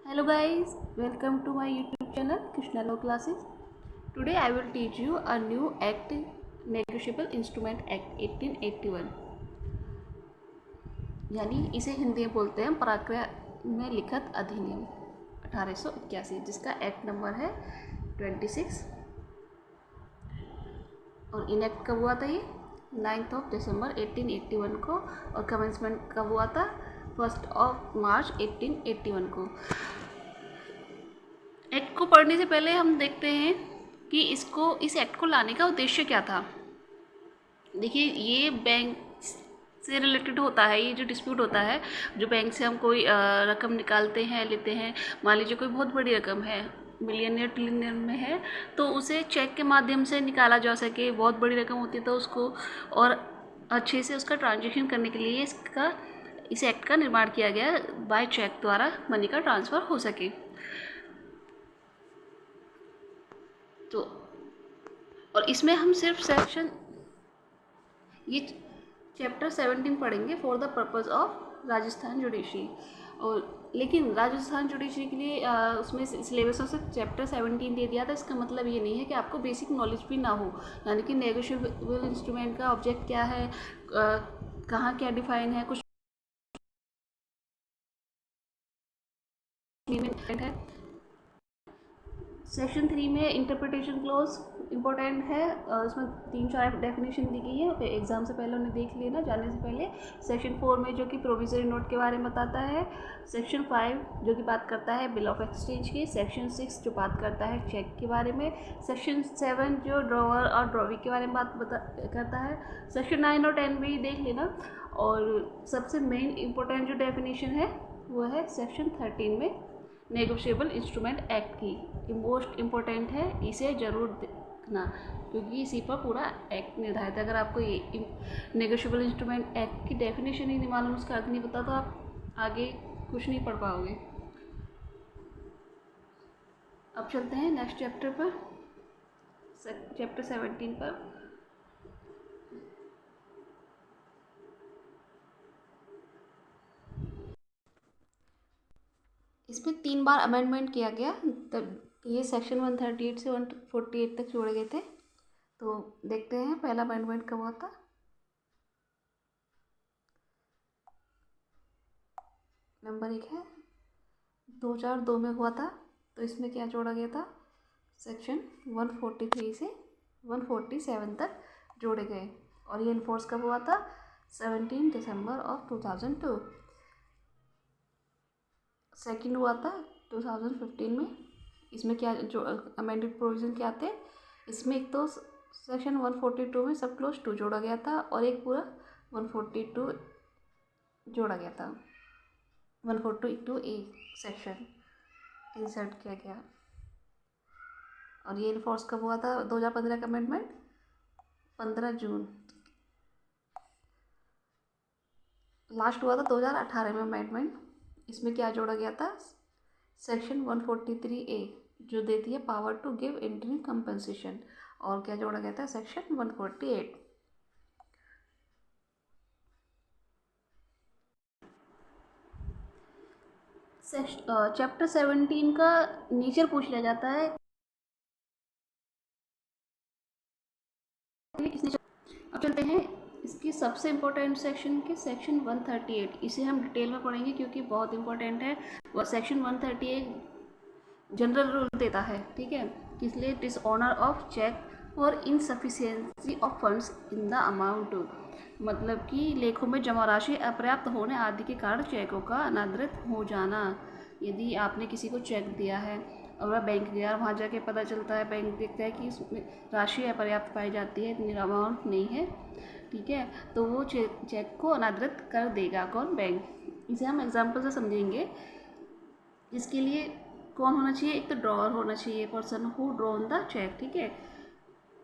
Hello guys, welcome to my YouTube channel Krishna Law Classes. Today I will teach you a new act, Negotiable Instrument Act 1881, यानी इसे हिंदी में बोलते हैं प्रक्रिया में लिखित अधिनियम 1881, जिसका एक्ट नंबर है 26 और इनेक्ट कब हुआ था ये 9 दिसंबर 1881 को और कमेंसमेंट कब हुआ था 1 मार्च 1881 को। एक्ट को पढ़ने से पहले हम देखते हैं कि इस एक्ट को लाने का उद्देश्य क्या था। देखिए, ये बैंक से रिलेटेड होता है। ये जो डिस्प्यूट होता है, जो बैंक से हम कोई रकम निकालते हैं, लेते हैं, मान लीजिए कोई बहुत बड़ी रकम है, मिलियन या ट्रिलियन में है, तो उसे चेक के माध्यम से निकाला जा सके। बहुत बड़ी रकम होती है तो उसको और अच्छे से उसका ट्रांजेक्शन करने के लिए इस एक्ट का निर्माण किया गया, बाय चेक द्वारा मनी का ट्रांसफ़र हो सके। तो और इसमें हम सिर्फ ये चैप्टर 17 पढ़ेंगे for the purpose of Rajasthan judiciary. और लेकिन राजस्थान जुडिशरी के लिए उसमें सिलेबस में से चैप्टर 17 दे दिया था। इसका मतलब ये नहीं है कि आपको बेसिक नॉलेज भी ना हो, यानी कि नेगोशिएबल इंस्ट्रूमेंट का ऑब्जेक्ट क्या है, कहाँ क्या डिफाइन है, कुछ है। सेक्शन 3 में इंटरप्रिटेशन क्लोज इंपॉर्टेंट है। इसमें 3-4 डेफिनेशन दी गई है, एग्जाम से पहले उन्हें देख लेना जाने से पहले। सेक्शन 4 में जो कि प्रोविजरी नोट के बारे में बताता है। सेक्शन 5 जो कि बात करता है बिल ऑफ एक्सचेंज की। सेक्शन 6 जो बात करता है चेक के बारे में। सेक्शन 7 जो ड्रॉवर और ड्रॉवी के बारे में बात करता है। सेक्शन 9 और 10 भी देख लेना। और सबसे मेन इम्पोर्टेंट जो डेफिनेशन है वो है सेक्शन 13 में नेगोशिएबल इंस्ट्रूमेंट एक्ट की। मोस्ट इम्पोर्टेंट है, इसे ज़रूर देखना क्योंकि इसी पर पूरा एक्ट निर्धारित है। अगर आपको ये नेगोशिएबल इंस्ट्रूमेंट एक्ट की डेफिनेशन ही नहीं मालूम, उसका अर्थ नहीं पता, तो आप आगे कुछ नहीं पढ़ पाओगे। अब चलते हैं नेक्स्ट चैप्टर पर, चैप्टर 17 पर। इसमें 3 बार अमेंडमेंट किया गया, तब ये सेक्शन 138 से 148 तक जोड़े गए थे। तो देखते हैं पहला अमेंडमेंट कब हुआ था। नंबर 1 है 2002 में हुआ था। तो इसमें क्या जोड़ा गया था, सेक्शन 143 से 147 तक जोड़े गए। और ये इन्फोर्स कब हुआ था, 17 दिसंबर ऑफ 2002। सेकंड हुआ था 2015 में। इसमें क्या जो अमेंडेड प्रोविज़न क्या थे, इसमें एक तो सेक्शन 142 में सब क्लोज 2 जोड़ा गया था और एक पूरा 142 जोड़ा गया था। 142 ए सेक्शन इंसर्ट किया गया। और ये इन्फोर्स कब हुआ था, 2015 का अमेंडमेंट 15 जून। लास्ट हुआ था 2018 में अमेंडमेंट। इसमें क्या जोड़ा गया था, सेक्शन 143 ए जो देती है power to give interim compensation. और क्या जोड़ा गया था, सेक्शन 148। चैप्टर 17 का नेचर पूछ लिया जाता है, अब चलते हैं इसकी सबसे इम्पोर्टेंट सेक्शन के सेक्शन 138। इसे हम डिटेल में पढ़ेंगे क्योंकि बहुत इंपॉर्टेंट है। वह सेक्शन 138 जनरल रूल देता है, ठीक है, किस लिए, डिसऑनर ऑफ चेक और insufficiency of funds in the amount, मतलब कि लेखों में जमा राशि अपर्याप्त होने आदि के कारण चेकों का अनादृत हो जाना। यदि आपने किसी को चेक दिया है और वह बैंक गया, वहाँ जाके पता चलता है, बैंक देखता है कि इसमें राशि अपर्याप्त पाई जाती है, इतनी अमाउंट नहीं है, ठीक है, तो वो चेक को अनादृत कर देगा कौन, बैंक। इसे हम एग्जाम्पल से समझेंगे। इसके लिए कौन होना चाहिए, एक तो ड्रॉअर होना चाहिए, person who drawn the cheque, ठीक है,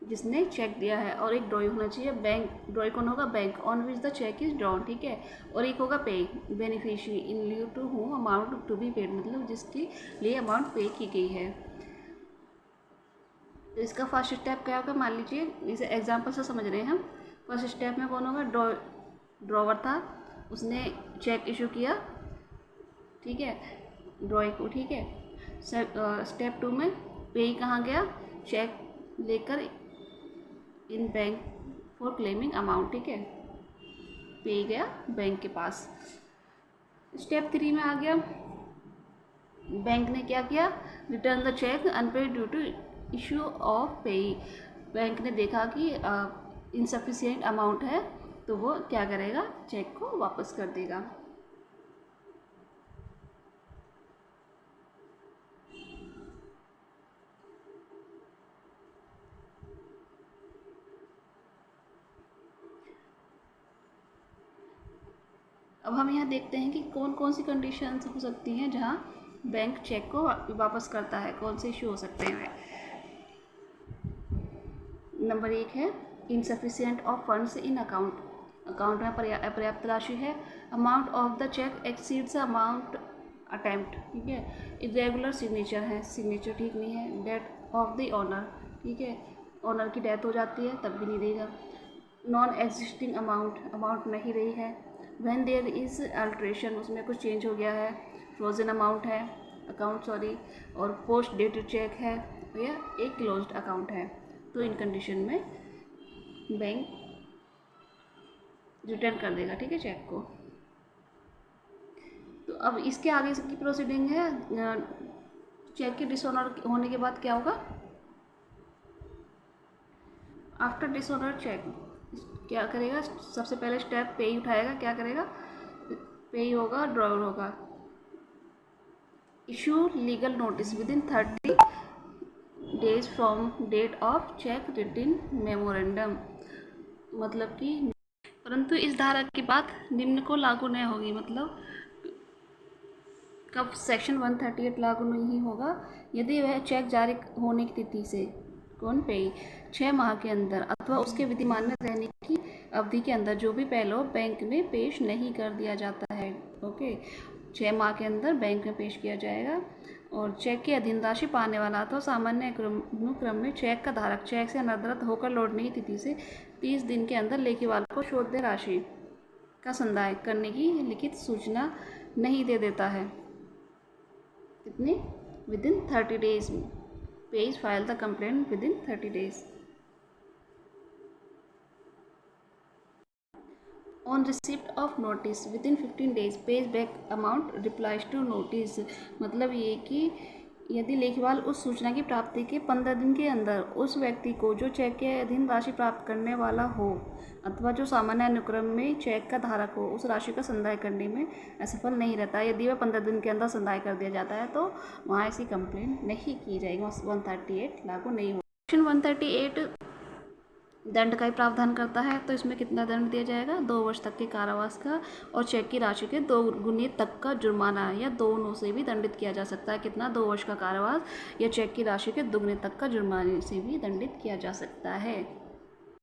जिसने चेक दिया है। और एक ड्रॉई होना चाहिए, बैंक। ड्रॉई कौन होगा, bank on which the cheque is drawn, ठीक है। और एक होगा payee, beneficiary, in lieu to whom amount to be paid, मतलब जिसके लिए अमाउंट पे की गई है। तो इसका फर्स्ट स्टेप क्या होगा, मान लीजिए इसे एग्जाम्पल से समझ रहे हैं हम। फर्स्ट स्टेप में कौन होगा, ड्रॉवर था, उसने चेक इशू किया, ठीक है, ड्रॉइंग को, ठीक है। स्टेप 2 में पे कहाँ गया, चेक लेकर इन बैंक फॉर क्लेमिंग अमाउंट, ठीक है, पे गया बैंक के पास। स्टेप 3 में आ गया, बैंक ने क्या किया, return the cheque unpaid due to issue of payee. Bank ने देखा कि इनसफिशिएंट अमाउंट है तो वो क्या करेगा, चेक को वापस कर देगा। अब हम यहाँ देखते हैं कि कौन कौन सी कंडीशंस हो सकती हैं जहाँ बैंक चेक को वापस करता है, कौन से इशू हो सकते हैं। नंबर 1 है insufficient of funds in account, account में अपर्याप्त राशि है। Amount of the cheque exceeds amount attempt, ठीक है। इरेगुलर सिग्नेचर है, सिग्नेचर ठीक नहीं है। डेथ ऑफ द ऑनर, ठीक है, ऑनर की डेथ हो जाती है तब भी नहीं देगा। नॉन एग्जिस्टिंग अमाउंट, अमाउंट नहीं रही है। व्हेन देयर इज़ अल्ट्रेशन, उसमें कुछ चेंज हो गया है। फ्रोजन अमाउंट है, अकाउंट सॉरी, और पोस्ट डेटेड चेक है या एक क्लोज्ड अकाउंट है। तो इन कंडीशन में बैंक रिटर्न कर देगा, ठीक है, चेक को। तो अब इसके आगे की प्रोसीडिंग है, चेक के डिसऑनर होने के बाद क्या होगा। आफ्टर डिसऑनर चेक क्या करेगा, सबसे पहले स्टेप पे ही उठाएगा, क्या करेगा, पे ही होगा, ड्रॉअर होगा। Issue legal notice within 30 days from date of cheque return memorandum, मतलब कि परंतु इस धारा की बात निम्न को लागू नहीं होगी। मतलब कब सेक्शन 138 लागू नहीं होगा, यदि वह चेक जारी होने की तिथि से कौन पे 6 माह के अंदर अथवा उसके विधिमान्य रहने की अवधि के अंदर जो भी पहले बैंक में पेश नहीं कर दिया जाता है, ओके, 6 माह के अंदर बैंक में पेश किया जाएगा। और चेक की अधीन राशि पाने वाला अथवा सामान्य अनुक्रम में चेक का धारक चेक से अनवरत होकर लौटने की तिथि से 30 दिन के अंदर लेखीवाल को शोध्य राशि का संदाय करने की लिखित सूचना नहीं दे देता है। कितने, within 30 days, pays file the complaint within 30 days. On receipt of notice within 15 days pays back amount replies to notice, मतलब ये कि यदि लेखवाल उस सूचना की प्राप्ति के 15 दिन के अंदर उस व्यक्ति को जो चेक के अधीन राशि प्राप्त करने वाला हो अथवा जो सामान्य अनुक्रम में चेक का धारक हो उस राशि का संदाय करने में असफल नहीं रहता, यदि वह 15 दिन के अंदर संदाय कर दिया जाता है तो वहाँ ऐसी कंप्लेंट नहीं की जाएगी, 138 लागू नहीं होगा। सेक्शन 138 दंड का ही प्रावधान करता है, तो इसमें कितना दंड दिया जाएगा, 2 वर्ष तक के कारावास का और चेक की राशि के 2 गुने तक का जुर्माना, या दोनों से भी दंडित किया जा सकता है। कितना, 2 वर्ष का कारावास या चेक की राशि के 2 गुने तक का जुर्माने से भी दंडित किया जा सकता है।